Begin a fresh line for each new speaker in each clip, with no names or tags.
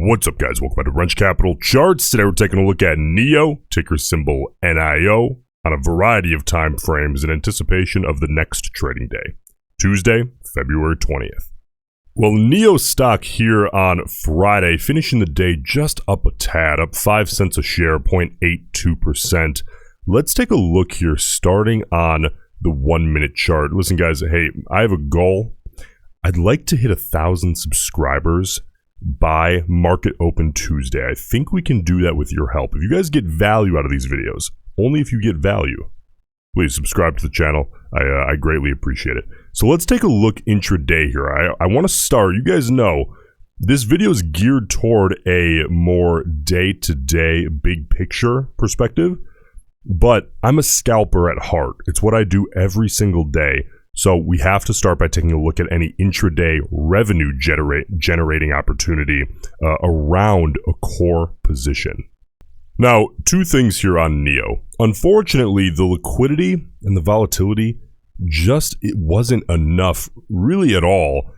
What's up, guys? Welcome back to Roensch Capital Charts. Today we're taking a look at NIO, ticker symbol NIO, on a variety of time frames in anticipation of the next trading day, Tuesday, February 20th. Well, NIO stock here on Friday, finishing the day just up a tad, up 5 cents a share, 0.82%. Let's take a look here, starting on the 1 minute chart. Listen, guys, hey, I have a goal. I'd like to hit 1,000 subscribers by market open Tuesday. I think we can do that with your help. If you guys get value out of these videos, only if you get value, please subscribe to the channel. I greatly appreciate it. So let's take a look intraday here. I want to start, you guys know, this video is geared toward a more day-to-day big picture perspective, but I'm a scalper at heart. It's what I do every single day. So we have to start by taking a look at any intraday revenue generating opportunity around a core position. Now, two things here on NIO. Unfortunately, the liquidity and the volatility it wasn't enough really at all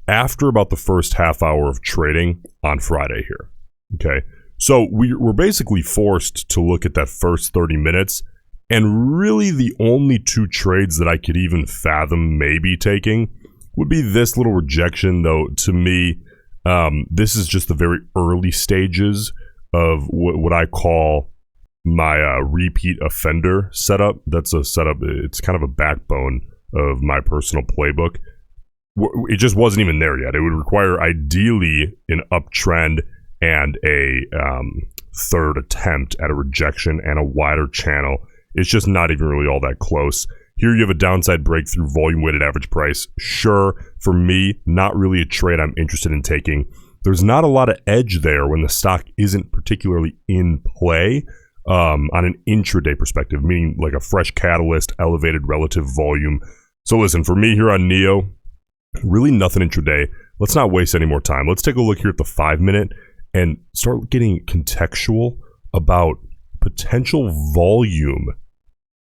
after about the first half hour of trading on Friday here. Okay, so we're basically forced to look at that first 30 minutes. And really the only two trades that I could even fathom maybe taking would be this little rejection, though to me, this is just the very early stages of what I call my repeat offender setup. That's a setup, it's kind of a backbone of my personal playbook. It just wasn't even there yet. It would require ideally an uptrend and a third attempt at a rejection and a wider channel. It's just not even really all that close. Here you have a downside breakthrough, volume weighted average price. Sure, for me, not really a trade I'm interested in taking. There's not a lot of edge there when the stock isn't particularly in play on an intraday perspective, meaning like a fresh catalyst, elevated relative volume. So listen, for me here on NIO, really nothing intraday. Let's not waste any more time. Let's take a look here at the 5 minute and start getting contextual about potential volume,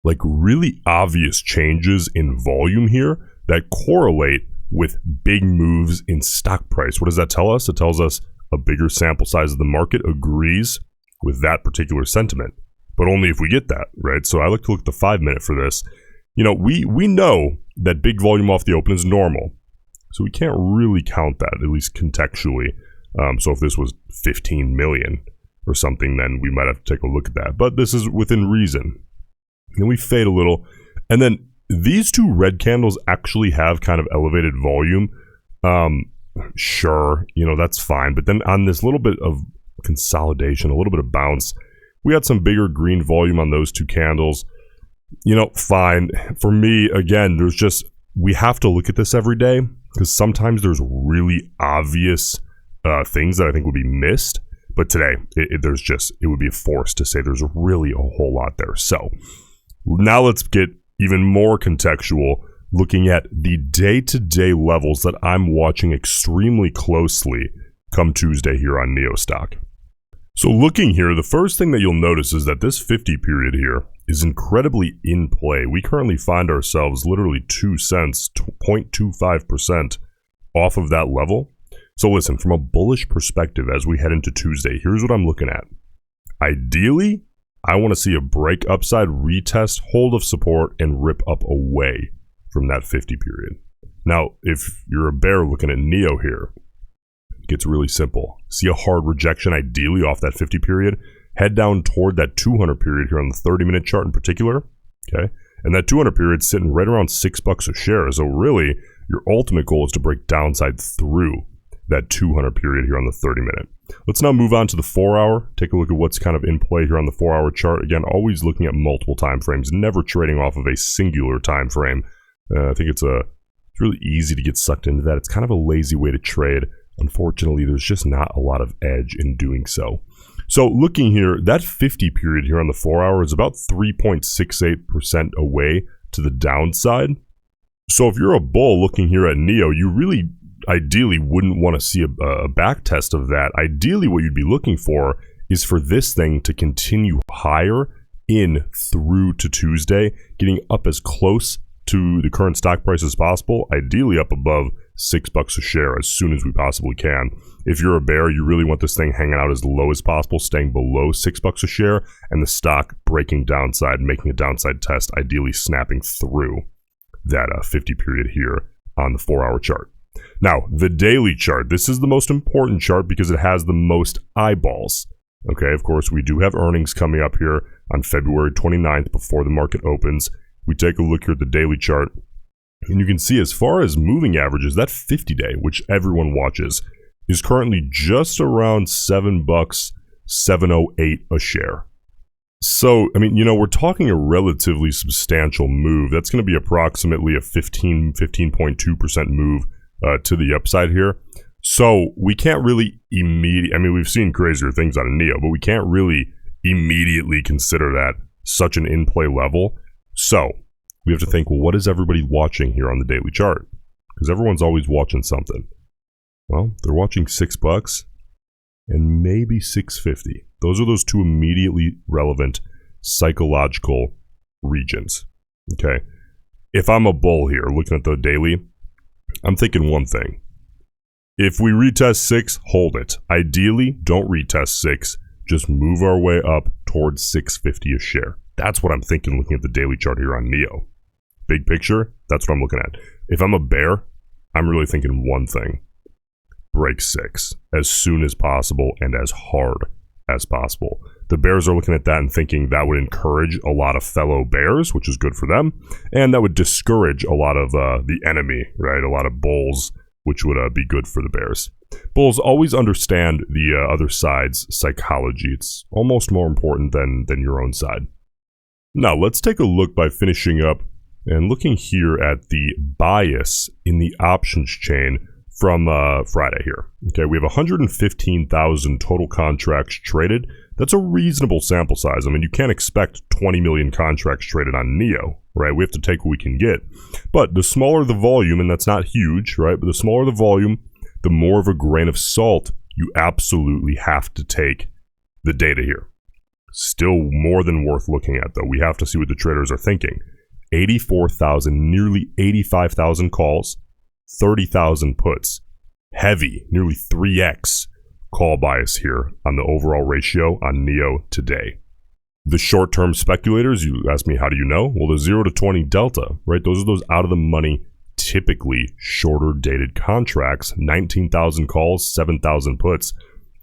like really obvious changes in volume here that correlate with big moves in stock price. What does that tell us? It tells us a bigger sample size of the market agrees with that particular sentiment, but only if we get that, right? So I like to look at the 5 minute for this. You know, we know that big volume off the open is normal, so we can't really count that, at least contextually. So if this was 15 million or something, then we might have to take a look at that. But this is within reason. And we fade a little. And then these two red candles actually have kind of elevated volume. Sure, you know, that's fine. But then on this little bit of consolidation, a little bit of bounce, we had some bigger green volume on those two candles. You know, fine. For me, again, we have to look at this every day because sometimes there's really obvious things that I think would be missed. But today, it would be a force to say there's really a whole lot there. So now let's get even more contextual, looking at the day-to-day levels that I'm watching extremely closely come Tuesday here on NIO stock. So looking here, the first thing that you'll notice is that this 50 period here is incredibly in play. We currently find ourselves literally 2 cents, 0.25% off of that level. So listen, from a bullish perspective, as we head into Tuesday, here's what I'm looking at. Ideally, I want to see a break upside, retest, hold of support, and rip up away from that 50 period. Now, if you're a bear looking at NIO here, it gets really simple. See a hard rejection, ideally off that 50 period, head down toward that 200 period here on the 30-minute chart in particular, okay? And that 200 period is sitting right around $6 a share. So really, your ultimate goal is to break downside through that 200 period here on the 30 minute. Let's now move on to the 4 hour. Take a look at what's kind of in play here on the 4 hour chart. Again, always looking at multiple time frames, never trading off of a singular time frame. I think it's really easy to get sucked into that. It's kind of a lazy way to trade. Unfortunately, there's just not a lot of edge in doing so. So looking here, that 50 period here on the 4 hour is about 3.68% away to the downside. So if you're a bull looking here at NIO, you really ideally wouldn't want to see a back test of that. Ideally, what you'd be looking for is for this thing to continue higher in through to Tuesday, getting up as close to the current stock price as possible, ideally up above $6 a share as soon as we possibly can. If you're a bear, you really want this thing hanging out as low as possible, staying below $6 a share, and the stock breaking downside, making a downside test, ideally snapping through that 50 period here on the 4-hour chart. Now, the daily chart, this is the most important chart because it has the most eyeballs. Okay, of course, we do have earnings coming up here on February 29th before the market opens. We take a look here at the daily chart, and you can see as far as moving averages, that 50-day, which everyone watches, is currently just around $7, $7.08 a share. So, I mean, we're talking a relatively substantial move. That's going to be approximately a 15.2% move to the upside here. So we can't really we've seen crazier things out of NIO, but we can't really immediately consider that such an in-play level. So we have to think, well, what is everybody watching here on the daily chart? Because everyone's always watching something. Well, they're watching $6 and maybe $6.50. Those are those two immediately relevant psychological regions. Okay. If I'm a bull here looking at the daily, I'm thinking one thing. If we retest 6, hold it. Ideally, don't retest 6. Just move our way up towards $6.50 a share. That's what I'm thinking looking at the daily chart here on NIO. Big picture, that's what I'm looking at. If I'm a bear, I'm really thinking one thing. Break 6 as soon as possible and as hard as possible. The bears are looking at that and thinking that would encourage a lot of fellow bears, which is good for them, and that would discourage a lot of the enemy, right? A lot of bulls, which would be good for the bears. Bulls always understand the other side's psychology. It's almost more important than your own side. Now, let's take a look by finishing up and looking here at the bias in the options chain from Friday here. Okay, we have 115,000 total contracts traded. That's a reasonable sample size. I mean, you can't expect 20 million contracts traded on NIO, right? We have to take what we can get. But the smaller the volume, and that's not huge, right? But the smaller the volume, the more of a grain of salt you absolutely have to take the data here. Still more than worth looking at, though. We have to see what the traders are thinking. 84,000, nearly 85,000 calls, 30,000 puts. Heavy, nearly 3x call bias here on the overall ratio on NIO today. The short-term speculators, you ask me, how do you know? Well, the 0 to 20 delta, right? Those are those out-of-the-money, typically shorter-dated contracts. 19,000 calls, 7,000 puts.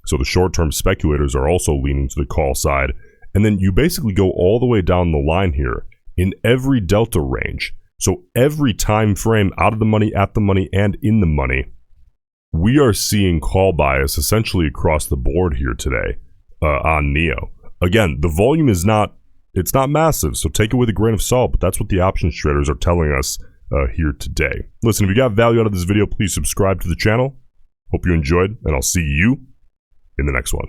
So the short-term speculators are also leaning to the call side. And then you basically go all the way down the line here in every delta range. So every time frame out of the money, at the money, and in the money, we are seeing call bias essentially across the board here today on NIO. Again, the volume is not massive, so take it with a grain of salt, but that's what the options traders are telling us here today. Listen, if you got value out of this video, please subscribe to the channel. Hope you enjoyed, and I'll see you in the next one.